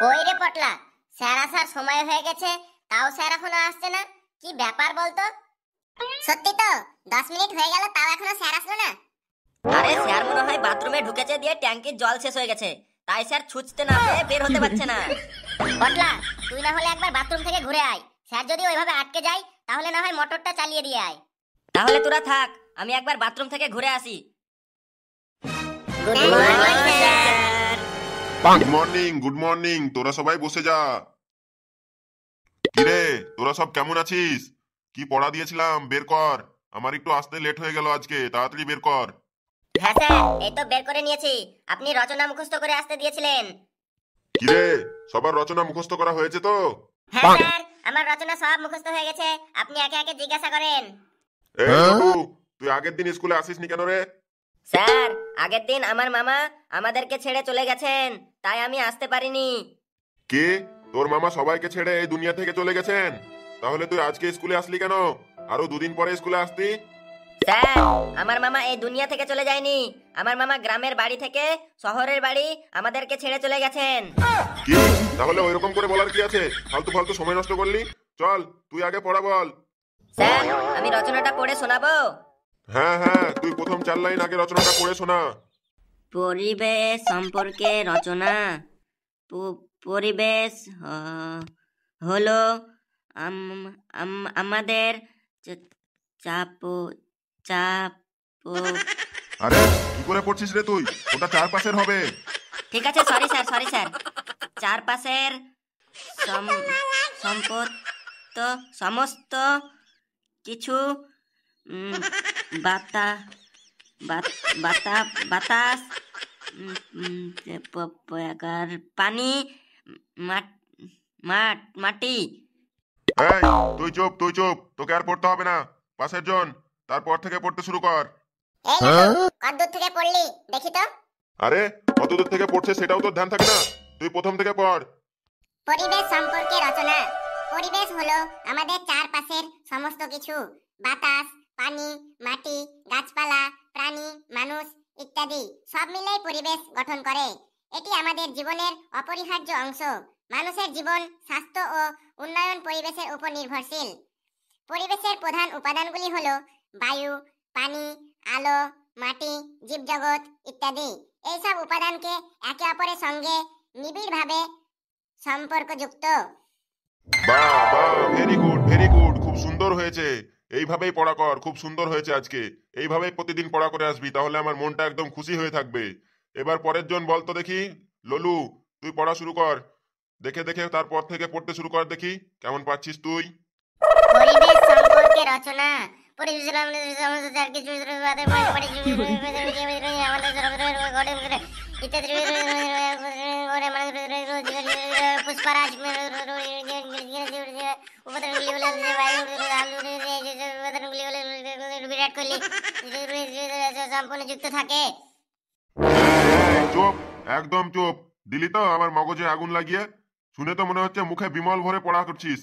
কই রে পটলা, স্যার আসার সময় হয়ে গেছে, তাও স্যার এখনো আসছে না। কি ব্যাপার বলতো? সত্যি তো, 10 মিনিট হয়ে গেল তাও এখনো স্যার আসলো না। আরে স্যার মনে হয় বাথরুমে ঢুকেছে, দিয়ে ট্যাঙ্কির জল শেষ হয়ে গেছে, তাই স্যার ছুঁচতে না পেরে বের হতে পারছে না। পটলা, তুই না হলে একবার বাথরুম থেকে ঘুরে আয়। স্যার যদি ওইভাবে আটকে যায় তাহলে না হয় মোটরটা চালিয়ে দিয়ে আয়। তাহলে তোরা থাক, আমি একবার বাথরুম থেকে ঘুরে আসি। Good morning sir. Good morning, good morning. তোরা সবাই বসে যা। কিরে, তোরা সব কেমন আছিস? কি পড়া দিয়েছিলাম বের কর। আমার একটু আসতে লেট হয়ে গেল আজকে, তাড়াতাড়ি বের কর। হ্যাঁ স্যার, এই তো বের করে নিয়েছি। আপনি রচনা মুখস্থ করে আসতে দিয়েছিলেন। কিরে, সবার রচনা মুখস্থ করা হয়েছে তো? হ্যাঁ স্যার, আমার রচনা সব মুখস্থ হয়ে গেছে। আপনি একে একে জিজ্ঞাসা করেন। এই বাবু, তুই আগের দিন স্কুলে আসিসনি কেন রে? স্যার, আগের দিন আমার মামা আমাদেরকে ছেড়ে চলে গেছেন, তাই আমি আসতে পারিনি। কে? তোর মামা সবাইকে ছেড়ে এই দুনিয়া থেকে চলে গেছেন? তাহলে তুই আজকে স্কুলে আসলি কেন? আরো দুদিন পরে স্কুলে আসতি। স্যার, আমার মামা এই দুনিয়া থেকে চলে যায়নি। আমার মামা গ্রামের বাড়ি থেকে শহরের বাড়ি আমাদেরকে ছেড়ে চলে গেছেন। কি? তাহলে ওইরকম করে বলার কি আছে? ফালতু ফালতু সময় নষ্ট করলি। চল, তুই আগে পড়া বল। স্যার, আমি রচনাটা পড়ে শোনাবো। হ্যাঁ হ্যাঁ, তুই প্রথম 4 লাইন আগে রচনাটা পড়ে শোনা। পরিবেশ সম্পর্কে রচনা। পরিবেশ হলো আমাদের চাপ চাপ। আরে, কি করে পড়ছিস রে তুই? ওটা 4 পাশের হবে। ঠিক আছে, সরি স্যার, সরি স্যার। চারপাশের সম্পদ সমস্ত কিছু বাতা বাতাস, পানি, মাটি। এই, তুই চুপ, তুই চুপ। তোকে আর পড়তে হবে না। পাশের জন, তারপর থেকে পড়তে শুরু কর। এই লালু, কত দূর থেকে পড়লি দেখি তো। আরে, কত দূর থেকে পড়ছে সেটাও তোর ধ্যান থাকে না? তুই প্রথম থেকে পড়। পরিবেশ সম্পর্কে রচনা। পরিবেশ হলো আমাদের চারপাশের সমস্ত কিছু। বাতাস, পানি, মাটি, গাছপালা, প্রাণী, মানুষ ইত্যাদি সব মিলেই পরিবেশ গঠন করে। এটি আমাদের জীবনের অপরিহার্য অংশ। মানুষের জীবন, স্বাস্থ্য ও উন্নয়ন পরিবেশের উপর নির্ভরশীল। পরিবেশের প্রধান উপাদানগুলি হলো বায়ু, পানি, আলো, মাটি, জীবজগৎ ইত্যাদি। এইসব উপাদানকে একে অপরের সঙ্গে নিবিড়ভাবে সম্পর্কযুক্ত। বাহ বাহ, ভেরি গুড, ভেরি গুড। খুব সুন্দর হয়েছে। এইভাবেই পড়া কর। খুব সুন্দর হয়েছে আজকে। এইভাবেই প্রতিদিন পড়া করে আসবি, তাহলে আমার মনটা একদম খুশি হয়ে থাকবে। এবার পরের জন বল তো দেখি। ললু, তুই পড়া শুরু কর। দেখে দেখে তারপর থেকে পড়তে শুরু কর, দেখি কেমন পাচ্ছিস তুই। পরিবেশ সম্পর্কে রচনা। পরিবেশ পুষ্পারাজ বিরাট কোহলি সম্পূর্ণ যুক্ত থাকে। এই, চুপ, একদম চুপ। দিলি তো আমার মগজে আগুন লাগিয়ে। শুনে তো মনে হচ্ছে মুখে বিমল ভরে পড়া করছিস।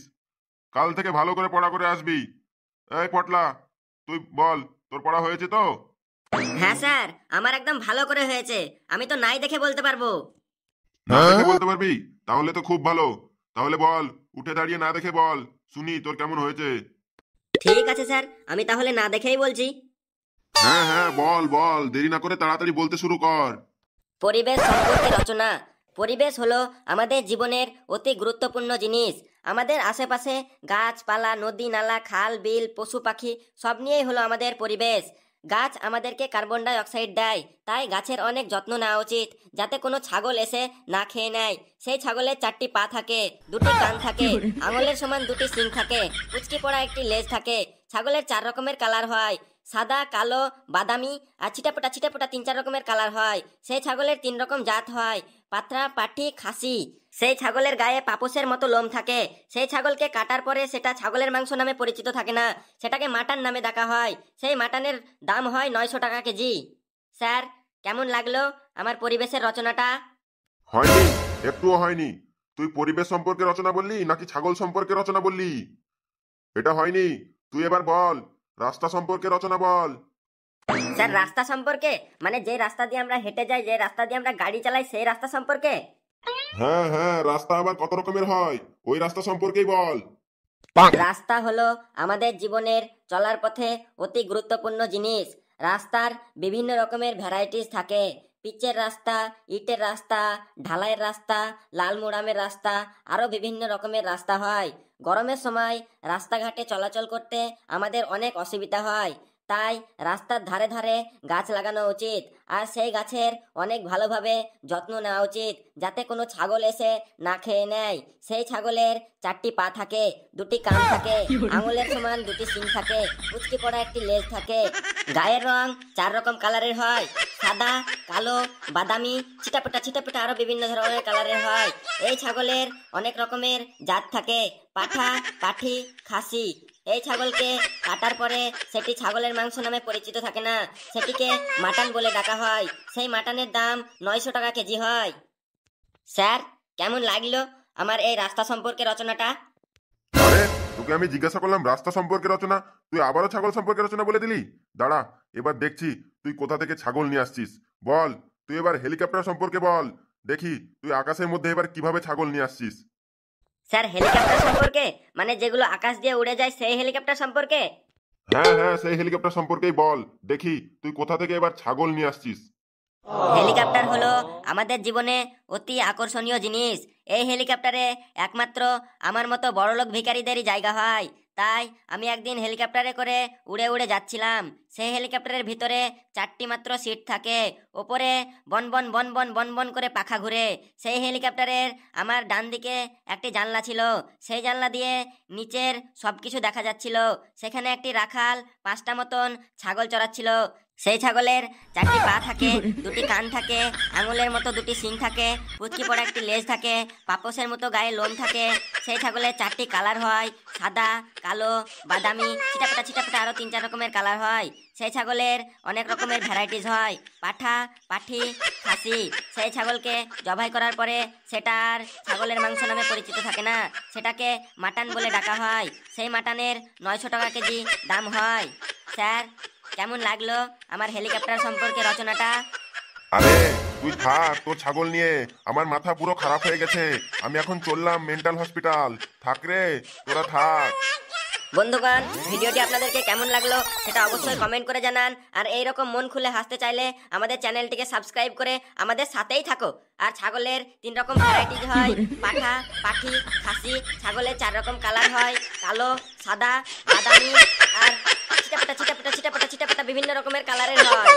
কাল থেকে ভালো করে পড়া করে আসবি। এই পটলা, তুই বল, তোর পড়া হয়েছে তো? হ্যাঁ স্যার, আমার একদম ভালো করে হয়েছে। আমি তো নাই দেখে বলতে পারবো। না দেখে বলতে পারবি? তাহলে তো খুব ভালো। তাহলে বল, উঠে দাঁড়িয়ে না দেখে বল, শুনি তোর কেমন হয়েছে। ঠিক আছে স্যার, আমি তাহলে না দেখেই বলছি। হ্যাঁ হ্যাঁ, বল বল, দেরি না করে তাড়াতাড়ি বলতে শুরু কর। পরিবেশ সম্পর্কে রচনা। পরিবেশ হলো আমাদের জীবনের অতি গুরুত্বপূর্ণ জিনিস। আমাদের আশেপাশে গাছপালা, নদী নালা, খাল বিল, পশু পাখি সব নিয়েই হলো আমাদের পরিবেশ। গাছ আমাদেরকে কার্বন ডাই অক্সাইড দেয়, তাই গাছের অনেক যত্ন নেওয়া উচিত, যাতে কোনো ছাগল এসে না খেয়ে নেয়। সেই ছাগলের 4টি পা থাকে, 2টি কান থাকে, আঙুলের সমান 2টি শিং থাকে, কুচকি পড়া একটি লেজ থাকে। ছাগলের 4 রকমের কালার হয়, সাদা, কালো, বাদামি আর ছিটাপোটা ছিটাপোটা 3-4 রকমের কালার হয়। সেই ছাগলের 3 রকম জাত হয়, পাতরা, পাঠি, খাসি। সেই ছাগলের গায়ে পাপোশের মতো লোম থাকে। সেই ছাগলকে কাটার পরে সেটা ছাগলের মাংস নামে পরিচিত থাকে না, সেটাকে মাটন নামে ডাকা হয়। সেই মাটনের দাম হয় 900 টাকা কেজি। স্যার, কেমন লাগলো আমার পরিবেশের রচনাটা? হয়নি, একটুও হয়নি। তুই পরিবেশ সম্পর্কে রচনা বললি নাকি ছাগল সম্পর্কে রচনা বললি? এটা হয়নি। তুই এবার বল, রাস্তা সম্পর্কে রচনা বল। স্যার, রাস্তা সম্পর্কে মানে যে রাস্তা দিয়ে আমরা হেঁটে যাই, যে রাস্তা দিয়ে আমরা গাড়ি চালাই, সেই রাস্তা সম্পর্কে? হ্যাঁ হ্যাঁ, রাস্তা আবার কত রকমের হয় ওই রাস্তা সম্পর্কেই বল। রাস্তা হলো আমাদের জীবনের চলার পথে অতি গুরুত্বপূর্ণ জিনিস। রাস্তার বিভিন্ন রকমের ভ্যারাইটিস থাকে। পিচের রাস্তা, ইটের রাস্তা, ঢালাইয়ের রাস্তা, লাল মোড়ামের রাস্তা, আরো বিভিন্ন রকমের রাস্তা হয়। গরমের সময় রাস্তাঘাটে চলাচল করতে আমাদের অনেক অসুবিধা হয়। তাই রাস্তার ধারে ধারে গাছ লাগানো উচিত, আর সেই গাছের অনেক ভালোভাবে যত্ন নেওয়া উচিত, যাতে কোনো ছাগল এসে না খেয়ে নেয়। সেই ছাগলের 4টি পা থাকে, 2টি কান থাকে, আঙুলের সমান 2টি শিং থাকে, কুচকি পড়া একটি লেজ থাকে। গায়ের রং 4 রকম কালারের হয়, সাদা, কালো, বাদামি, ছিটাপেটা আরো বিভিন্ন ধরনের কালারের হয়। এই ছাগলের অনেক রকমের জাত থাকে, পাঠা, পাঠি, খাসি। এই ছাগলকে কাটার পরে সেটি ছাগলের মাংস নামে পরিচিত থাকে না, সেটিকে মাটন বলে ডাকা হয়। সেই মাটনের দাম 900 টাকা কেজি হয়। স্যার, কেমন লাগলো আমার এই রাস্তা সম্পর্কে রচনাটা? আরে, তোকে আমি জিজ্ঞাসা করলাম রাস্তা সম্পর্কে রচনা, তুই আবারও ছাগল সম্পর্কে রচনা বলে দিলি। দাঁড়া, এবার দেখছি তুই কোথা থেকে ছাগল নিয়ে আসছিস। বল, তুই এবার হেলিকপ্টার সম্পর্কে বল, দেখি তুই আকাশের মধ্যে এবার কিভাবে ছাগল নিয়ে আসছিস। স্যার, হেলিকপ্টার সম্পর্কে মানে যেগুলো আকাশ দিয়ে উড়ে যায় সেই হেলিকপ্টার সম্পর্কে? হ্যাঁ হ্যাঁ, সেই হেলিকপ্টার সম্পর্কেই বল, দেখি তুই কোথা থেকে এবার ছাগল নিয়ে আসছিস। হেলিকপ্টার হলো আমাদের জীবনে অতি আকর্ষণীয় জিনিস। এই হেলিকপ্টারে একমাত্র আমার মতো বড়লোক ভিখারিদেরই জায়গা হয়। তাই আমি একদিন হেলিকপ্টারে করে উড়ে উড়ে যাচ্ছিলাম। সেই হেলিকপ্টারের ভিতরে 4টি মাত্র সিট থাকে, ওপরে বন বন বন বন বন বন করে পাখা ঘুরে। সেই হেলিকপ্টারের আমার ডান দিকে একটি জানলা ছিল, সেই জানলা দিয়ে নিচের সবকিছু দেখা যাচ্ছিল। সেখানে একটি রাখাল 5টা মতন ছাগল চড়াচ্ছিল। সেই ছাগলের 4টি পা থাকে, 2টি কান থাকে, আঙুলের মতো 2টি শিং থাকে, পুচকি পড়া একটি লেজ থাকে, পাপোশের মতো গায়ে লোম থাকে। সেই ছাগলের 4টি কালার হয়, সাদা, কালো, বাদামি, ছিটাপেটা আরো 3-4 রকমের কালার হয়। সেই ছাগলের অনেক রকমের ভ্যারাইটিস হয়, পাঠা, পাঠি, খাসি। সেই ছাগলকে জবাই করার পরে সেটা আর ছাগলের মাংস নামে পরিচিত থাকে না, সেটাকে মাটন বলে ডাকা হয়। সেই মাটনের 900 টাকা কেজি দাম হয়। স্যার, কেমন লাগলো আমার হেলিকপ্টার সম্পর্কে রচনাটা? আরে তুই থাক তোর ছাগল নিয়ে, আমার মাথা পুরো খারাপ হয়ে গেছে। আমি এখন চললাম মেন্টাল হসপিটাল। থাক রে, তোরা থাক। বন্ধুগণ, ভিডিওটি আপনাদেরকে কেমন লাগলো সেটা অবশ্যই কমেন্ট করে জানান। আর এইরকম মন খুলে হাসতে চাইলে আমাদের চ্যানেলটিকে সাবস্ক্রাইব করে আমাদের সাথেই থাকো। আর ছাগলের 3 রকম ভ্যারাইটিস হয়, পাঠা, পাঠি, খাসি। ছাগলের 4 রকম কালার হয়, কালো, সাদা, বাদামি আর ছিটাপেটা বিভিন্ন রকমের কালারের হয়।